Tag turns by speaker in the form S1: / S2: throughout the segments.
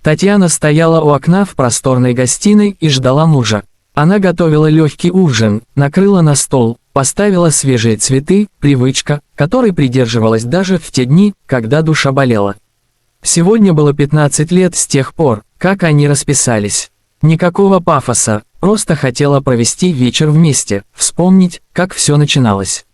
S1: Татьяна стояла у окна в просторной гостиной и ждала мужа. Она готовила легкий ужин, накрыла на стол, поставила свежие цветы, привычка, которой придерживалась даже в те дни, когда душа болела. Сегодня было 15 лет с тех пор, как они расписались. Никакого пафоса, просто хотела провести вечер вместе, вспомнить, как все начиналось.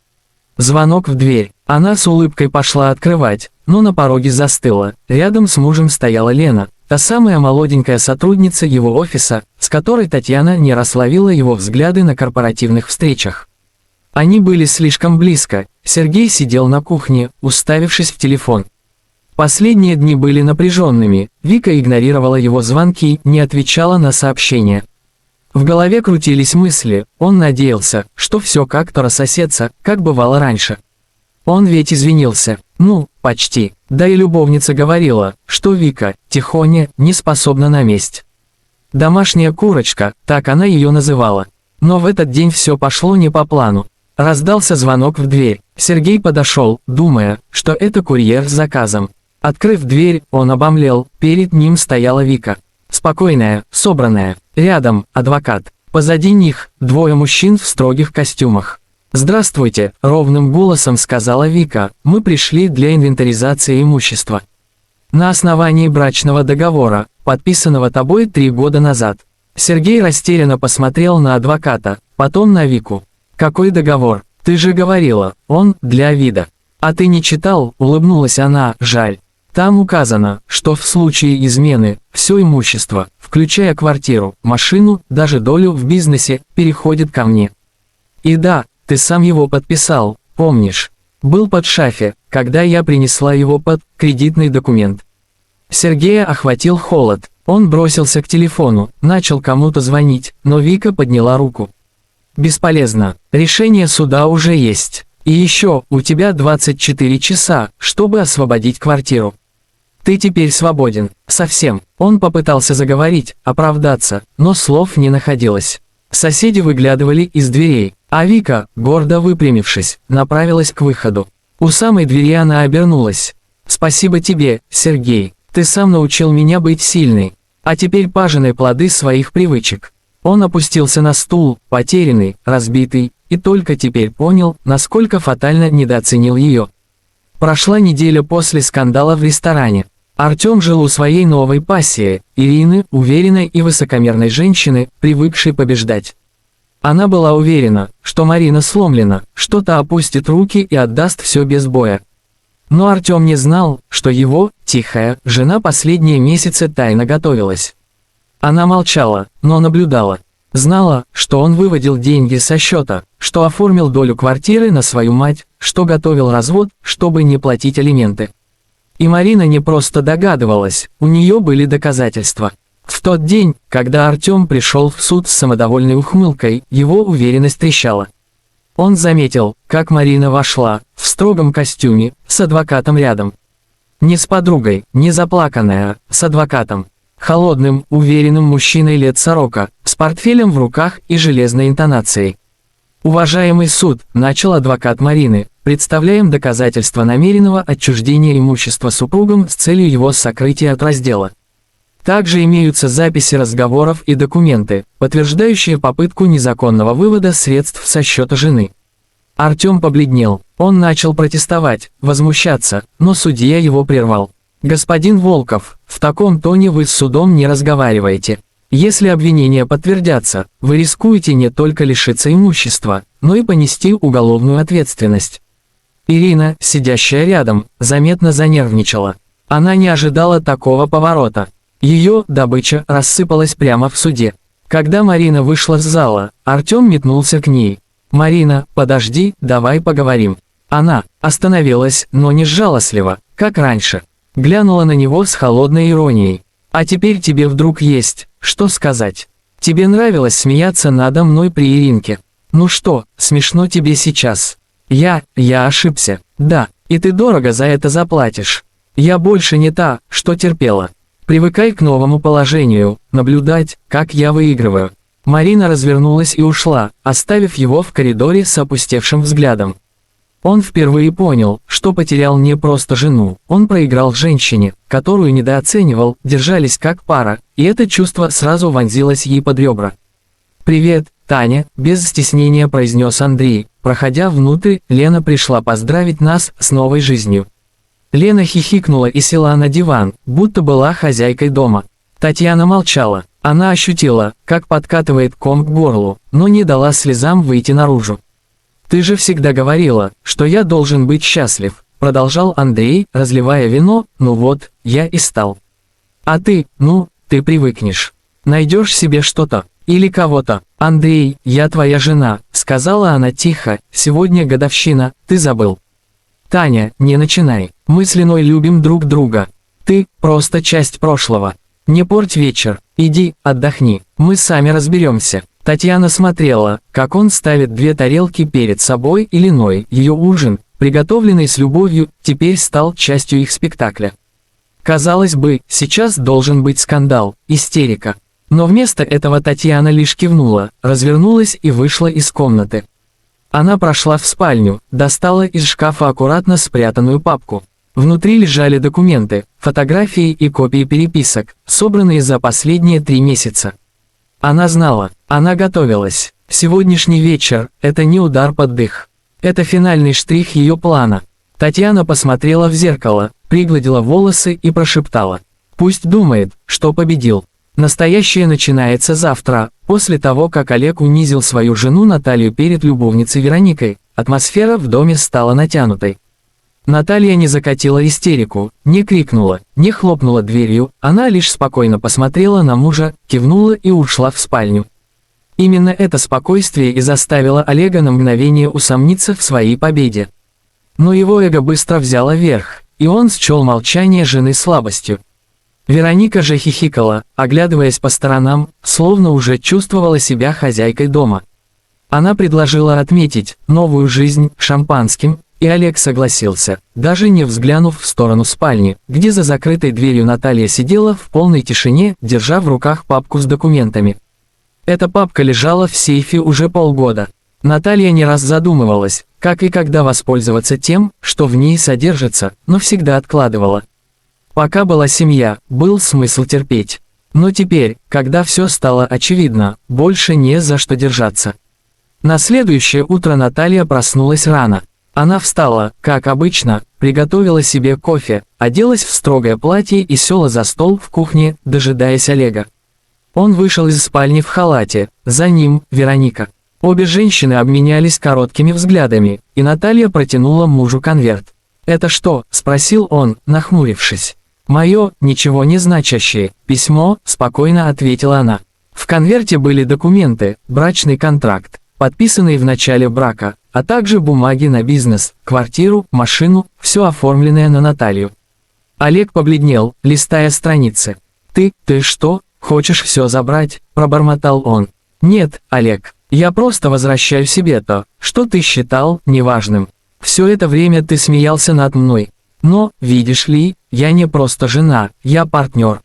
S1: Звонок в дверь. Она с улыбкой пошла открывать, но на пороге застыла. Рядом с мужем стояла Лена, та самая молоденькая сотрудница его офиса, с которой Татьяна не раз ловила его взгляды на корпоративных встречах. Они были слишком близко. Сергей сидел на кухне, уставившись в телефон. Последние дни были напряженными, Вика игнорировала его звонки, не отвечала на сообщения. В голове крутились мысли, он надеялся, что все как-то рассосется, как бывало раньше. Он ведь извинился, почти, да и любовница говорила, что Вика, тихоня, не способна на месть. Домашняя курочка, так она ее называла. Но в этот день все пошло не по плану. Раздался звонок в дверь, Сергей подошел, думая, что это курьер с заказом. Открыв дверь, он обомлел, перед ним стояла Вика. Спокойная, собранная, рядом адвокат. Позади них двое мужчин в строгих костюмах. «Здравствуйте», — ровным голосом сказала Вика, — «мы пришли для инвентаризации имущества. На основании брачного договора, подписанного тобой 3 года назад». Сергей растерянно посмотрел на адвоката, потом на Вику. «Какой договор? Ты же говорила, он для вида». «А ты не читал?» — улыбнулась она, — «жаль. Там указано, что в случае измены, все имущество, включая квартиру, машину, даже долю в бизнесе, переходит ко мне. И да, ты сам его подписал, помнишь? Был под шафе, когда я принесла его под кредитный документ». Сергея охватил холод. Он бросился к телефону, начал кому-то звонить, но Вика подняла руку. «Бесполезно. Решение суда уже есть. И еще, у тебя 24 часа, чтобы освободить квартиру. Ты теперь свободен. Совсем». Он попытался заговорить, оправдаться, но слов не находилось. Соседи выглядывали из дверей, а Вика, гордо выпрямившись, направилась к выходу. У самой двери она обернулась. «Спасибо тебе, Сергей. Ты сам научил меня быть сильной. А теперь пожинай плоды своих привычек». Он опустился на стул, потерянный, разбитый, и только теперь понял, насколько фатально недооценил ее. Прошла неделя после скандала в ресторане. Артем жил у своей новой пассии, Ирины, уверенной и высокомерной женщины, привыкшей побеждать. Она была уверена, что Марина сломлена, что та опустит руки и отдаст все без боя. Но Артем не знал, что его, тихая, жена последние месяцы тайно готовилась. Она молчала, но наблюдала. Знала, что он выводил деньги со счета, что оформил долю квартиры на свою мать, что готовил развод, чтобы не платить алименты. И Марина не просто догадывалась, у нее были доказательства. В тот день, когда Артем пришел в суд с самодовольной ухмылкой, его уверенность трещала. Он заметил, как Марина вошла, в строгом костюме, с адвокатом рядом. Не с подругой, не заплаканная, с адвокатом. Холодным, уверенным мужчиной лет 40, с портфелем в руках и железной интонацией. «Уважаемый суд», – начал адвокат Марины, – «представляем доказательства намеренного отчуждения имущества супругом с целью его сокрытия от раздела. Также имеются записи разговоров и документы, подтверждающие попытку незаконного вывода средств со счета жены». Артем побледнел. Он начал протестовать, возмущаться, но судья его прервал. «Господин Волков, в таком тоне вы с судом не разговариваете. Если обвинения подтвердятся, вы рискуете не только лишиться имущества, но и понести уголовную ответственность». Ирина, сидящая рядом, заметно занервничала. Она не ожидала такого поворота. Ее добыча рассыпалась прямо в суде. Когда Марина вышла с зала, Артем метнулся к ней. «Марина, подожди, давай поговорим». Она остановилась, но не жалостливо, как раньше. Глянула на него с холодной иронией. «А теперь тебе вдруг есть, что сказать? Тебе нравилось смеяться надо мной при Иринке? Ну что, смешно тебе сейчас? Я ошибся. Да, и ты дорого за это заплатишь. Я больше не та, что терпела. Привыкай к новому положению, наблюдать, как я выигрываю». Марина развернулась и ушла, оставив его в коридоре с опустевшим взглядом. Он впервые понял, что потерял не просто жену, он проиграл женщине, которую недооценивал, держались как пара, и это чувство сразу вонзилось ей под ребра. «Привет, Таня», – без стеснения произнес Андрей. Проходя внутрь, Лена пришла поздравить нас с новой жизнью. Лена хихикнула и села на диван, будто была хозяйкой дома. Татьяна молчала. Она ощутила, как подкатывает ком к горлу, но не дала слезам выйти наружу. «Ты же всегда говорила, что я должен быть счастлив», – продолжал Андрей, разливая вино. «Ну вот, я и стал. А ты, ты привыкнешь. Найдешь себе что-то. Или кого-то. Андрей, я твоя жена», – сказала она тихо. «Сегодня годовщина, ты забыл». «Таня, не начинай. Мы с Леной любим друг друга. Ты – просто часть прошлого. Не порть вечер. Иди, отдохни. Мы сами разберемся». Татьяна смотрела, как он ставит 2 тарелки перед собой и Леной. Ее ужин, приготовленный с любовью, теперь стал частью их спектакля. Казалось бы, сейчас должен быть скандал, истерика. Но вместо этого Татьяна лишь кивнула, развернулась и вышла из комнаты. Она прошла в спальню, достала из шкафа аккуратно спрятанную папку. Внутри лежали документы, фотографии и копии переписок, собранные за последние 3 месяца. Она знала, она готовилась. Сегодняшний вечер – это не удар под дых. Это финальный штрих ее плана. Татьяна посмотрела в зеркало, пригладила волосы и прошептала: «Пусть думает, что победил. Настоящее начинается завтра». После того, как Олег унизил свою жену Наталью перед любовницей Вероникой, атмосфера в доме стала натянутой. Наталья не закатила истерику, не крикнула, не хлопнула дверью, она лишь спокойно посмотрела на мужа, кивнула и ушла в спальню. Именно это спокойствие и заставило Олега на мгновение усомниться в своей победе. Но его эго быстро взяло верх, и он счел молчание жены слабостью. Вероника же хихикала, оглядываясь по сторонам, словно уже чувствовала себя хозяйкой дома. Она предложила отметить новую жизнь шампанским, и Олег согласился, даже не взглянув в сторону спальни, где за закрытой дверью Наталья сидела в полной тишине, держа в руках папку с документами. Эта папка лежала в сейфе уже полгода. Наталья не раз задумывалась, как и когда воспользоваться тем, что в ней содержится, но всегда откладывала. Пока была семья, был смысл терпеть. Но теперь, когда все стало очевидно, больше не за что держаться. На следующее утро Наталья проснулась рано. Она встала, как обычно, приготовила себе кофе, оделась в строгое платье и села за стол в кухне, дожидаясь Олега. Он вышел из спальни в халате, за ним Вероника. Обе женщины обменялись короткими взглядами, и Наталья протянула мужу конверт. «Это что?» – спросил он, нахмурившись. «Мое, ничего не значащее, письмо», – спокойно ответила она. В конверте были документы, брачный контракт, подписанный в начале брака, а также бумаги на бизнес, квартиру, машину, все оформленное на Наталью. Олег побледнел, листая страницы. «Ты что, хочешь все забрать?» – пробормотал он. «Нет, Олег, я просто возвращаю себе то, что ты считал неважным. Все это время ты смеялся над мной. Но, видишь ли, я не просто жена, я партнер.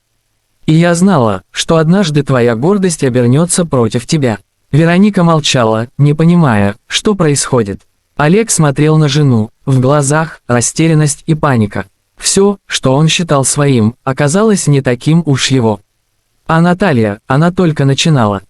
S1: И я знала, что однажды твоя гордость обернется против тебя». Вероника молчала, не понимая, что происходит. Олег смотрел на жену, в глазах растерянность и паника. Все, что он считал своим, оказалось не таким уж его. А Наталья, она только начинала.